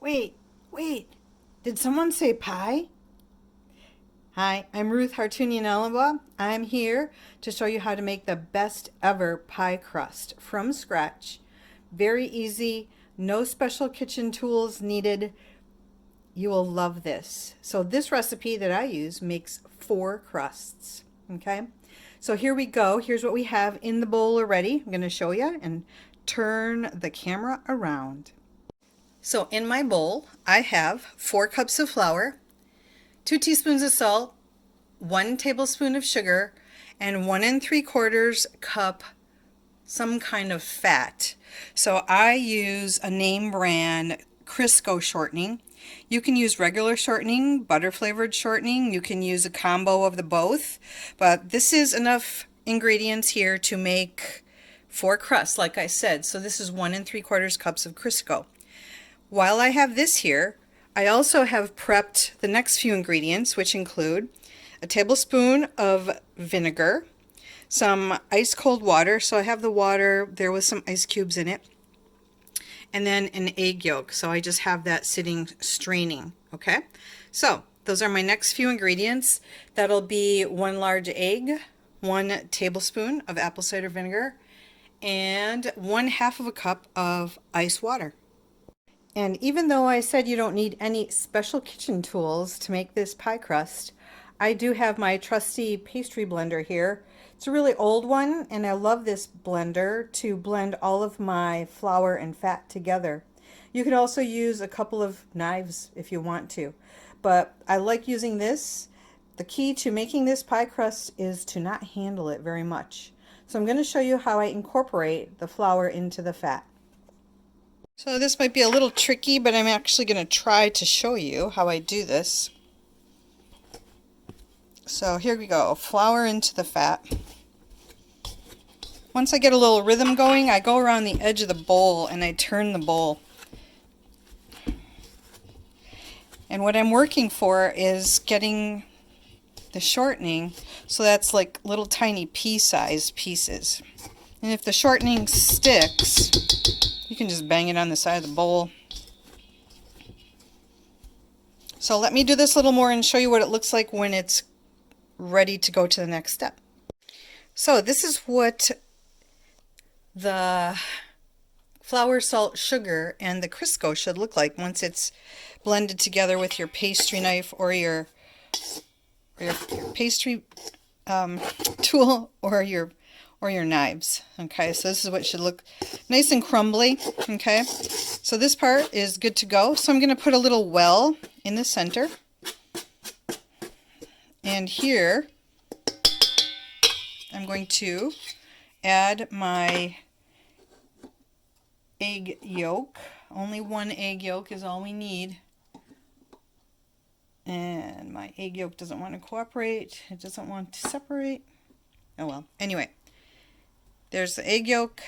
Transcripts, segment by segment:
Wait. Did someone say pie? Hi, I'm Ruth Hartunian-Alumbaugh. I'm here to show you how to make the best ever pie crust from scratch. Very easy, no special kitchen tools needed. You will love this. So this recipe that I use makes 4 crusts, okay? So here we go. Here's what we have in the bowl already. I'm going to show you and turn the camera around. So in my bowl, I have 4 cups of flour, 2 teaspoons of salt, 1 tablespoon of sugar, and 1 3/4 cup some kind of fat. So I use a name brand Crisco shortening. You can use regular shortening, butter flavored shortening. You can use a combo of the both, but this is enough ingredients here to make 4 crusts, like I said. So this is 1 3/4 cups of Crisco. While I have this here, I also have prepped the next few ingredients, which include a tablespoon of vinegar, some ice cold water, so I have the water there with some ice cubes in it, and then an egg yolk, so I just have that sitting straining. Okay, so those are my next few ingredients. That'll be 1 large egg, 1 tablespoon of apple cider vinegar, and 1/2 cup of ice water. And even though I said you don't need any special kitchen tools to make this pie crust, I do have my trusty pastry blender here. It's a really old one, and I love this blender to blend all of my flour and fat together. You could also use a couple of knives if you want to, but I like using this. The key to making this pie crust is to not handle it very much. So I'm going to show you how I incorporate the flour into the fat. So this might be a little tricky, but I'm actually going to try to show you how I do this. So here we go, flour into the fat. Once I get a little rhythm going, I go around the edge of the bowl and I turn the bowl. And what I'm working for is getting the shortening, so that's like little tiny pea-sized pieces. And if the shortening sticks, you can just bang it on the side of the bowl. So let me do this a little more and show you what it looks like when it's ready to go to the next step. So this is what the flour, salt, sugar, and the Crisco should look like once it's blended together with your pastry knife or your pastry tool or your knives. Okay, so this is what it should look nice and crumbly. Okay, so this part is good to go. So I'm going to put a little well in the center. And here I'm going to add my egg yolk. Only 1 egg yolk is all we need. And my egg yolk doesn't want to cooperate. It doesn't want to separate. Oh well. Anyway, there's the egg yolk.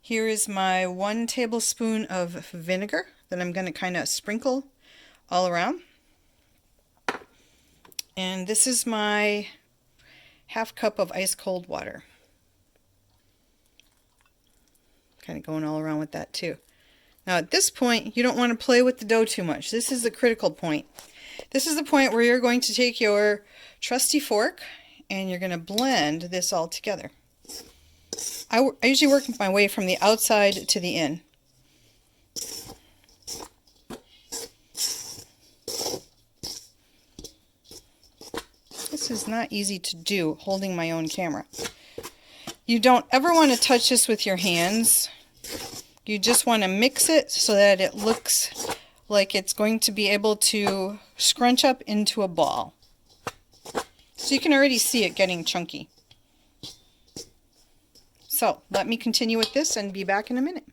Here is my 1 tablespoon of vinegar that I'm going to kind of sprinkle all around. And this is my 1/2 cup of ice cold water. Kind of going all around with that too. Now at this point, you don't want to play with the dough too much. This is the critical point. This is the point where you're going to take your trusty fork and you're going to blend this all together. I usually work my way from the outside to the in. This is not easy to do, holding my own camera. You don't ever want to touch this with your hands. You just want to mix it so that it looks like it's going to be able to scrunch up into a ball. So you can already see it getting chunky. So let me continue with this and be back in a minute.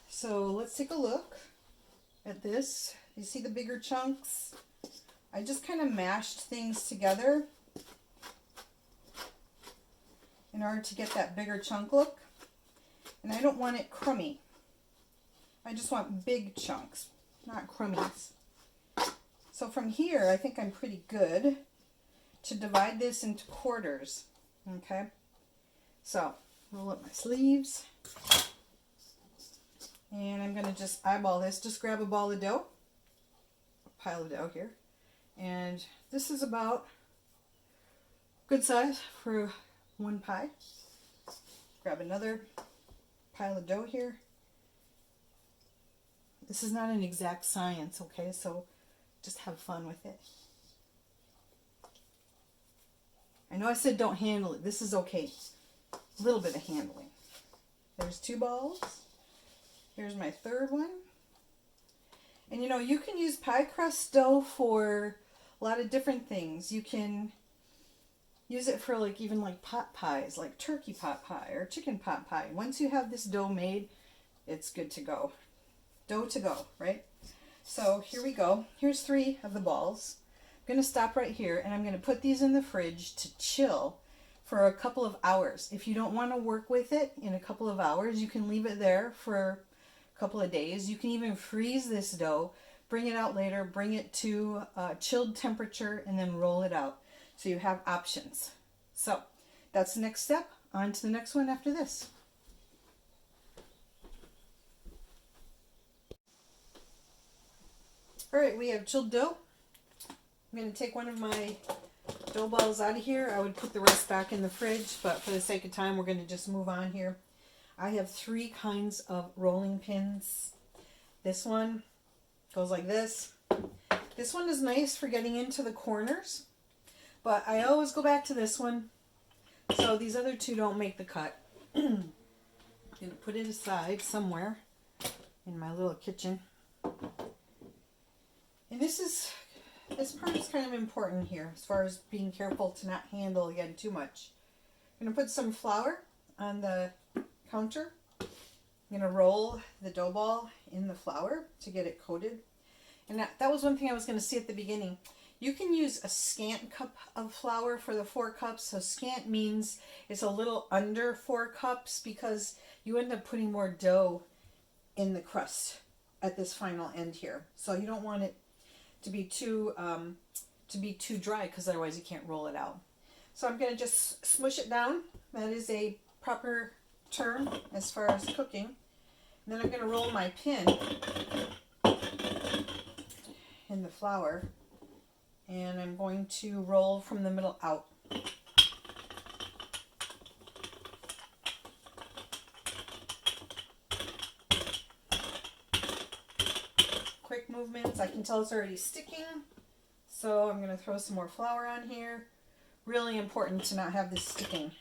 So let's take a look at this. You see the bigger chunks? I just kind of mashed things together in order to get that bigger chunk look. And I don't want it crummy. I just want big chunks, not crummies. So from here, I think I'm pretty good to divide this into quarters. Okay, so roll up my sleeves. And I'm going to just eyeball this. Just grab a ball of dough, a pile of dough here. And this is about good size for one pie. Grab another pile of dough here. This is not an exact science, okay? So just have fun with it. I know I said don't handle it. This is okay. A little bit of handling. There's 2 balls. Here's my third one. And you know, you can use pie crust dough for a lot of different things. You can use it for like even like pot pies, like turkey pot pie or chicken pot pie. Once you have this dough made, it's good to go. Dough to go, right? So here we go. Here's 3 of the balls. I'm going to stop right here and I'm going to put these in the fridge to chill for a couple of hours. If you don't want to work with it in a couple of hours, you can leave it there for a couple of days. You can even freeze this dough, bring it out later, bring it to chilled temperature, and then roll it out. So you have options. So that's the next step. On to the next one after this. All right, we have chilled dough. I'm going to take one of my dough balls out of here. I would put the rest back in the fridge, but for the sake of time, we're going to just move on here. I have 3 kinds of rolling pins. This one goes like this. This one is nice for getting into the corners, but I always go back to this one. So these other 2 don't make the cut. I'm going to put it aside somewhere in my little kitchen. And this part is kind of important here as far as being careful to not handle again too much. I'm going to put some flour on the counter. I'm going to roll the dough ball in the flour to get it coated. And that was one thing I was going to say at the beginning. You can use a scant cup of flour for the 4 cups. So scant means it's a little under 4 cups because you end up putting more dough in the crust at this final end here. So you don't want it to be too dry because otherwise you can't roll it out. So I'm going to just smush it down. That is a proper term as far as cooking. And then I'm going to roll my pin in the flour, and I'm going to roll from the middle out. Quick movements. I can tell it's already sticking, so I'm going to throw some more flour on here. Really important to not have this sticking.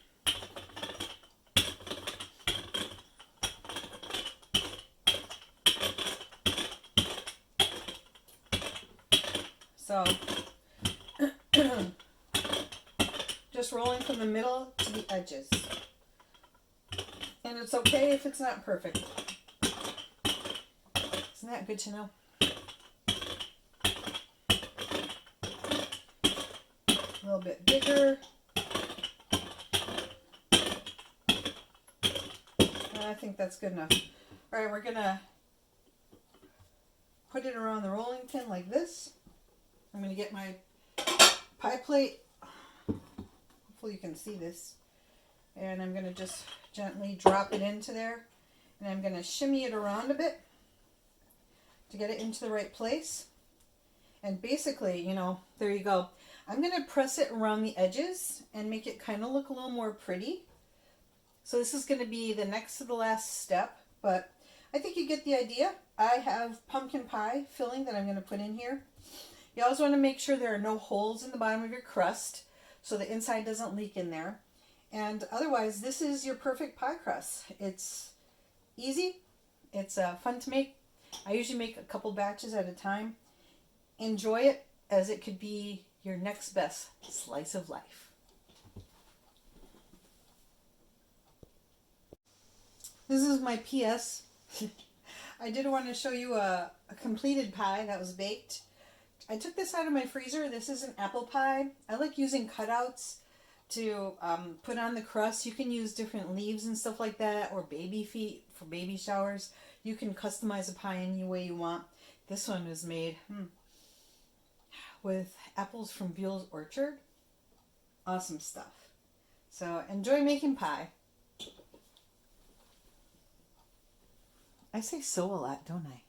So just rolling from the middle to the edges. And it's okay if it's not perfect. Isn't that good to know? A little bit bigger. I think that's good enough. All right, we're gonna put it around the rolling pin like this. I'm going to get my pie plate. Hopefully you can see this. And I'm going to just gently drop it into there. And I'm going to shimmy it around a bit to get it into the right place. And basically, you know, there you go. I'm going to press it around the edges and make it kind of look a little more pretty. So this is going to be the next to the last step, but I think you get the idea. I have pumpkin pie filling that I'm going to put in here. You always want to make sure there are no holes in the bottom of your crust so the inside doesn't leak in there. And otherwise, this is your perfect pie crust. It's easy. It's fun to make. I usually make a couple batches at a time. Enjoy it as it could be your next best slice of life. This is my PS. I did want to show you a completed pie that was baked. I took this out of my freezer. This is an apple pie. I like using cutouts to put on the crust. You can use different leaves and stuff like that, or baby feet for baby showers. You can customize a pie any way you want. This one was made with apples from Beal's Orchard. Awesome stuff. So enjoy making pie. I say so a lot, don't I?